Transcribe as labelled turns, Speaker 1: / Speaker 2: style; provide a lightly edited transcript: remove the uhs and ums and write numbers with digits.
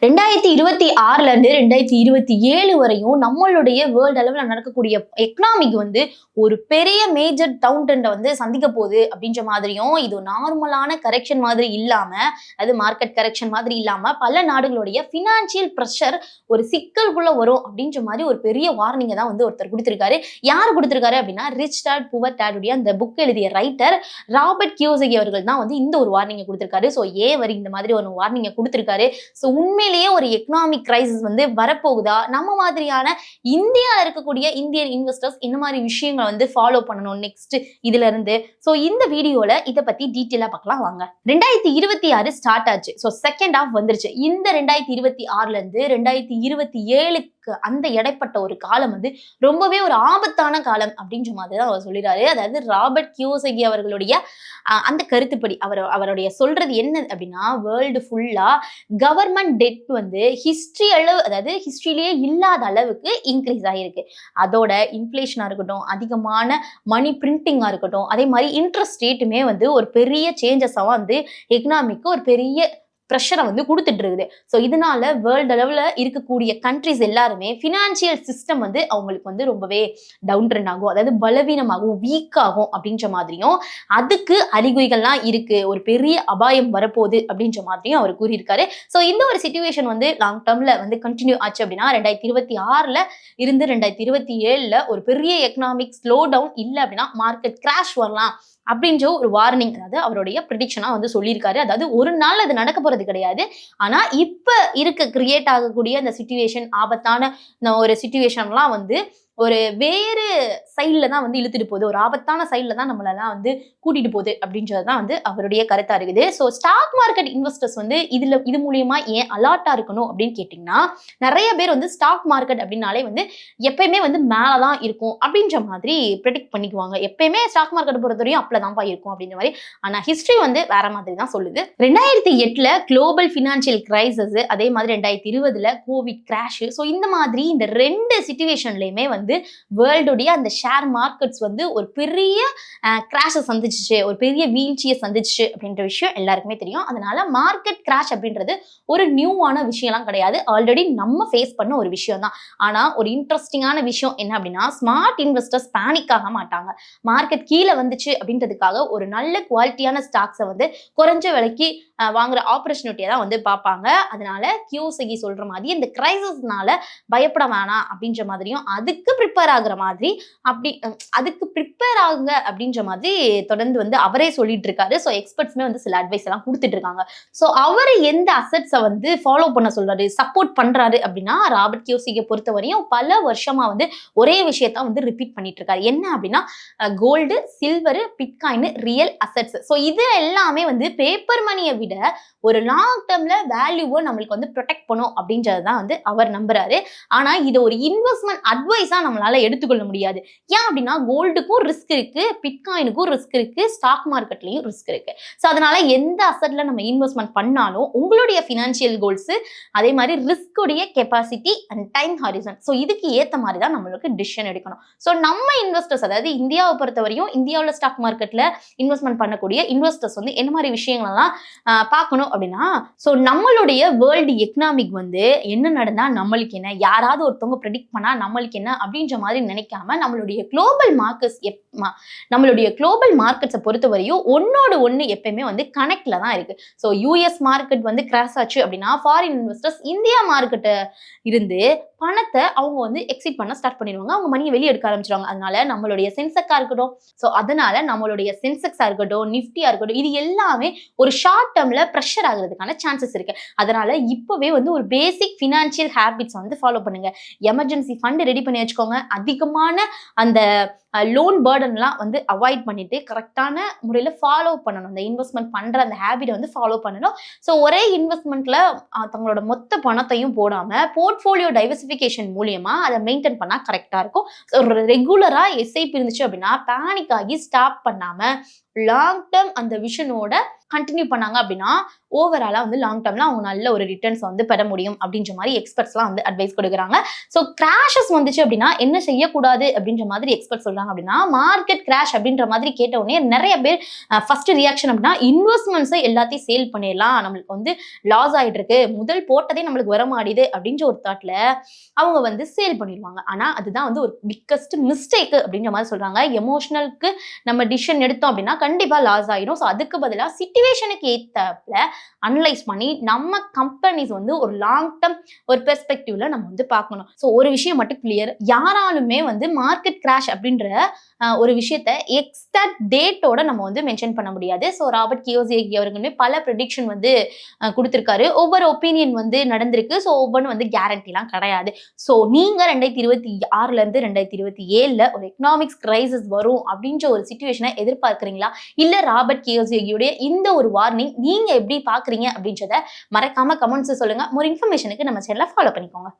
Speaker 1: 2026ல இருந்து 2027 வரையும் நம்மளுடைய வேர்ல்டு அளவுல நடக்கக்கூடிய எக்கனாமிக் ஒரு பெரிய மேஜர் டவுன் ட்ரெண்டை சந்திக்க போகுது அப்படின்ற மாதிரியும், இது நார்மலான கரெக்ஷன் மாதிரி இல்லாம, அது மார்க்கெட் கரெக்ஷன் மாதிரி இல்லாம பல நாடுகளுடைய பினான்சியல் ப்ரெஷர் ஒரு சிக்கலுக்குள்ள வரும் அப்படின்ற மாதிரி ஒரு பெரிய வார்னிங்கை தான் ஒருத்தர் கொடுத்திருக்காரு. யார் கொடுத்திருக்காரு அப்படின்னா, ரிச் டாட் புவர் டாடுடைய அந்த புக் எழுதிய ரைட்டர் ராபர்ட் கியோசகி அவர்கள் தான் இந்த ஒரு வார்னிங்கை கொடுத்திருக்காரு. ஸோ இந்த மாதிரி ஒரு வார்னிங்கை கொடுத்திருக்காரு. ஸோ உண்மையிலேயே ஒரு எக்கனாமிக் கிரைசிஸ் வரப்போகுதா, நம்ம மாதிரியான இந்தியாவில் இருக்கக்கூடிய இந்தியன் இன்வெஸ்டர்ஸ் இந்த மாதிரி விஷயங்களை ஃபாலோ பண்ணணும் நெக்ஸ்ட் இதுல இருந்து. ஸோ இந்த வீடியோல இதை பத்தி டீட்டெயிலா பார்க்கலாம் வாங்க. 2026 ஸ்டார்ட் ஆச்சு. ஸோ செகண்ட் ஹாஃப் வந்துருச்சு. இந்த 2026ல இருந்து 2027க்கு அந்த இடைப்பட்ட ஒரு காலம் ரொம்பவே ஒரு ஆபத்தான காலம் அப்படின்ற மாதிரி தான் அவர் சொல்லிடுறாரு. அதாவது ராபர்ட் கியோசகி அவர்களுடைய அந்த கருத்துப்படி அவருடைய சொல்றது என்ன அப்படின்னா, வேர்ல்டு ஃபுல்லா கவர்மெண்ட் டெட் ஹிஸ்டரி அளவு, அதாவது ஹிஸ்டரியிலேயே இல்லாத அளவுக்கு இன்க்ரீஸ் ஆகிருக்கு. அதோட இன்ஃப்ளேஷனா இருக்கட்டும், அதிகமான மணி பிரிண்டிங்கா இருக்கட்டும், அதே மாதிரி இன்ட்ரெஸ்ட் ரேட்டுமே ஒரு பெரிய சேஞ்சஸாக எக்கனாமிக்கு ஒரு பெரிய ப்ரெஷரை கொடுத்துட்டு இருக்குது. ஸோ இதனால வேர்ல்டு அளவில் இருக்கக்கூடிய கண்ட்ரிஸ் எல்லாருமே ஃபினான்ஷியல் சிஸ்டம் அவங்களுக்கு ரொம்பவே டவுன் ட்ரெண்ட் ஆகும், அதாவது பலவீனமாகும், வீக் ஆகும் அப்படின்ற மாதிரியும், அதுக்கு அறிகுறிகள்லாம் இருக்கு, ஒரு பெரிய அபாயம் வரப்போகுது அப்படின்ற மாதிரியும் அவர் கூறியிருக்காரு. ஸோ இந்த ஒரு சிச்சுவேஷன் லாங் டேர்ம்ல கண்டினியூ ஆச்சு அப்படின்னா 2026ல இருந்து 2027ல ஒரு பெரிய எக்கனாமிக் ஸ்லோ டவுன் இல்லை அப்படின்னா மார்க்கெட் கிராஷ் வரலாம் அப்படின்ற ஒரு வார்னிங், அதாவது அவருடைய ப்ரிடிக்ஷனா சொல்லியிருக்காரு. அதாவது ஒரு நாள் அது நடக்க போறது கிடையாது, ஆனா இப்ப கிரியேட் ஆகக்கூடிய அந்த சிச்சுவேஷன், ஆபத்தான ஒரு சிச்சுவேஷன்லாம் ஒரு வேறு சைட்ல தான் இழுத்துட்டு போகுது, ஒரு ஆபத்தான சைட்ல தான் நம்மளெல்லாம் கூட்டிட்டு போகுது அப்படின்றது தான் அவருடைய கருத்தா இருக்குது. ஸோ ஸ்டாக் மார்க்கெட் இன்வெஸ்டர்ஸ் இது மூலியமா ஏன் அலர்ட்டா இருக்கணும் அப்படின்னு கேட்டீங்கன்னா, நிறைய பேர் ஸ்டாக் மார்க்கெட் அப்படின்னாலே எப்பயுமே மேலதான் இருக்கும் அப்படின்ற மாதிரி ப்ரெடிக்ட் பண்ணிக்குவாங்க. எப்பயுமே ஸ்டாக் மார்க்கெட் பொறுத்தவரையும் அப்பளதான்ப்பா இருக்கும் அப்படின்ற மாதிரி. ஆனா ஹிஸ்டரி வேற மாதிரி தான் சொல்லுது. 2008ல குளோபல் பினான்சியல் கிரைசிஸ், அதே மாதிரி 2020ல கோவிட் கிராஷ். ஸோ இந்த மாதிரி இந்த ரெண்டு சிச்சுவேஷன்லயுமே வேர்ல்டுடைய அந்த ஷேர் மார்க்கெட்ஸ் ஒரு பெரிய கிராஷை சந்திச்சு, ஒரு பெரிய வீழ்ச்சியை சந்திச்சு அப்படின்ற விஷயம் எல்லாருக்குமே தெரியும். அதனால மார்க்கெட் கிராஷ் அப்படின்றது ஒரு நியூவான விஷயம்லாம் கிடையாது, ஆல்ரெடி நம்ம ஃபேஸ் பண்ண ஒரு விஷயம் தான். ஆனா ஒரு இன்ட்ரெஸ்டிங்கான விஷயம் என்ன அப்படின்னா, ஸ்மார்ட் இன்வெஸ்டர்ஸ் பேனிக் ஆக மாட்டாங்க. மார்க்கெட் கீழே வந்துச்சு அப்படின்றதுக்காக ஒரு நல்ல குவாலிட்டியான ஸ்டாக்ஸை குறைஞ்ச விலைக்கு வாங்குற ஆப்பர்ச்சுனிட்டியை தான் பார்ப்பாங்க. அதனால கியோசகி சொல்ற மாதிரி இந்த கிரைசிஸ்னால பயப்பட வேணாம் அப்படின்ற மாதிரியும், அதுக்கு ப்ரிப்பேர் ஆகுற மாதிரி, அப்படி அதுக்கு ப்ரிப்பேர் ஆகுங்க அப்படின்ற மாதிரி தொடர்ந்து அவரே சொல்லிட்டு இருக்காரு. ஸோ எக்ஸ்பர்ட்ஸ்மே சில அட்வைஸ் எல்லாம் கொடுத்துட்டு இருக்காங்க. ஸோ அவர் எந்த அசெட்ஸை ஃபாலோ பண்ண சொல்றாரு, சப்போர்ட் பண்றாரு அப்படின்னா, ராபர்ட் கியோசகியை பொறுத்தவரையும் பல வருஷமா ஒரே விஷயத்த ரிப்பீட் பண்ணிட்டு இருக்காரு. என்ன அப்படின்னா, gold, silver, bitcoin, real assets. So இது எல்லாமே பேப்பர் மணியை விட ஒரு லாங் டேர்ம்ல வேல்யூவை நம்மளுக்கு ப்ரொடெக்ட் பண்ணும் அப்படின்றது தான் அவர் நம்புறாரு. ஆனா இது ஒரு இன்வெஸ்ட்மெண்ட் அட்வைஸா நம்மளால எடுத்துக்கொள்ள முடியாது. ஏன் அப்படின்னா, கோல்டுக்கும் ரிஸ்க் இருக்கு, பிட்காயினுக்கும் ரிஸ்க் இருக்கு, ஸ்டாக் மார்க்கெட்லயும் ரிஸ்க் இருக்கு. ஸோ அதனால எந்த அசெட்ல நம்ம இன்வெஸ்ட்மெண்ட் பண்ணாலும் உங்களுடைய ஃபினான்ஷியல் கோல்ஸ், அதே மாதிரி ரிஸ்குடைய capacity and time horizon, so இதுக்கு ஏற்ற மாதிரி தான் நம்மளுக்கு டிசிஷன் எடுக்கணும். ஸோ நம்ம இன்வெஸ்டர்ஸ், அதாவது இந்தியாவை பொறுத்தவரையும் இந்தியாவில் ஸ்டாக் மார்க்கெட்ல இன்வெஸ்ட்மெண்ட் பண்ணக்கூடிய இன்வெஸ்டர்ஸ் என்ன மாதிரி விஷயங்கள்லாம் பார்க்கணும் அப்படின்னா, ஸோ நம்மளுடைய வேர்ல்டு எக்கனாமிக் என்ன நடந்தா நம்மளுக்கு என்ன, யாராவது ஒருத்தவங்க ப்ரெடிக்ட் பண்ணா நம்மளுக்கு என்ன அப்படின்ற மாதிரி நினைக்காம, நம்மளுடைய குளோபல் மார்க்கெட்ஸை பொறுத்தவரையும் ஒன்னோடு ஒன்று எப்பயுமே கனெக்ட்ல தான் இருக்கு. ஸோ யூஎஸ் மார்க்கெட் கிராஷ் ஆச்சு அப்படின்னா, ஃபாரின் இன்வெஸ்டர்ஸ் இந்தியா மார்க்கெட்டை இருந்து பணத்தை அவங்க எக்ஸிட் பண்ண ஸ்டார்ட் பண்ணிடுவாங்க, அவங்க மணியை வெளியே எடுக்க ஆரம்பிச்சிருவாங்க. அதனால நம்மளுடைய சென்செக்ஸா இருக்கட்டும், ஸோ அதனால நம்மளுடைய சென்செக்ஸா இருக்கட்டும், நிஃப்டியா இருக்கட்டும், இது எல்லாமே ஒரு ஷார்ட் டேர்ம்ல ப்ரெஷர் ஆகுறதுக்கான சான்சஸ் இருக்கு. அதனால இப்பவே ஒரு பேசிக் ஃபினான்ஷியல் ஹேபிட்ஸ் ஃபாலோ பண்ணுங்க. எமர்ஜென்சி ஃபண்ட் ரெடி பண்ணி வச்சுக்கோங்க. அதிகமான அந்த லோன் பேர்டன்லாம் அவாய்ட் பண்ணிட்டு கரெக்டான முறையில் ஃபாலோ பண்ணணும். அந்த இன்வெஸ்ட்மெண்ட் பண்ற அந்த ஹேபிட்டை ஃபாலோ பண்ணணும். ஸோ ஒரே இன்வெஸ்ட்மெண்ட்ல தங்களோட மொத்த பணத்தையும் போடாம போர்ட்ஃபோலியோ டைவர்சிஃபிகேஷன் மூலியமா அதை மெயின்டைன் பண்ணா கரெக்டா இருக்கும். ஸோ ரெகுலரா எஸ்ஐபி இருந்துச்சு அப்படின்னா பேனிக் ஆகி ஸ்டாப் பண்ணாம லாங் டேர்ம் அந்த விஷனோட கண்டினியூ பண்ணாங்க அப்படின்னா ஓவராலா வந்து லாங் டேர்ம்ல அவங்க நல்ல ஒரு ரிட்டர்ன்ஸ் வந்து பெற முடியும் அப்படின்ற மாதிரி எக்ஸ்பர்ட்ஸ்லாம் வந்து அட்வைஸ் கொடுக்குறாங்க. ஸோ கிராஷஸ் வந்துச்சு அப்படின்னா என்ன செய்யக்கூடாது அப்படின்ற மாதிரி எக்ஸ்பர்ட் சொல்றாங்க அப்படின்னா, மார்க்கெட் கிராஷ் அப்படின்ற மாதிரி கேட்ட உடனே நிறைய பேர் ஃபர்ஸ்ட் ரியாக்ஷன் அப்படின்னா இன்வெஸ்ட்மெண்ட்ஸை எல்லாத்தையும் சேல் பண்ணிடலாம், நம்மளுக்கு வந்து லாஸ் ஆயிட்டு இருக்கு, முதல் போட்டதே நம்மளுக்கு வர மாட்டேது அப்படின்ற ஒரு தாட்ல அவங்க வந்து சேல் பண்ணிடுவாங்க. ஆனா அதுதான் வந்து ஒரு பிக்கஸ்ட் மிஸ்டேக் அப்படின்ற மாதிரி சொல்றாங்க. எமோஷனலுக்கு நம்ம டிசிஷன் எடுத்தோம் அப்படின்னா கண்டிப்பா லாஸ் ஆயிடும். ஸோ அதுக்கு பதிலாக சிச்சுவேஷனுக்கு ஏத்தாப்புல அனலைஸ் பண்ணி நம்ம கம்பெனிஸ் வந்து ஒரு லாங் டேர்ம் ஒரு பெர்ஸ்பெக்டிவ்ல நம்ம வந்து பார்க்கணும். ஸோ ஒரு விஷயம் மட்டும் கிளியர், யாராலுமே வந்து மார்க்கெட் கிராஷ் அப்படின்ற ஒரு விஷயத்த எக்ஸாக்ட் டேட்டோட நம்ம வந்து மென்ஷன் பண்ண முடியாது. ஸோ ராபர்ட் கியோசாகி அவர்களுமே பல ப்ரெடிக்ஷன் வந்து கொடுத்திருக்காரு. ஒவ்வொரு ஒப்பீனியன் வந்து நடந்திருக்கு. ஸோ ஒவ்வொன்றும் வந்து கேரண்டிலாம் கிடையாது. ஸோ நீங்க 2026ல இருந்து 2027ல ஒரு எக்கனாமிக்ஸ் கிரைசிஸ் வரும் அப்படின்ற ஒரு சிச்சுவேஷனை எதிர்பார்க்குறீங்களா? இல்ல ராபர்ட் கியோசாகியுடைய இந்த ஒரு வார்னிங் நீங்க எப்படி பாக்குறீங்க அப்படின்றத மறக்காம கமெண்ட்ஸ் சொல்லுங்க. மோர் இன்ஃபர்மேஷனுக்கு நம்ம சேனலை ஃபாலோ பண்ணிக்கோங்க.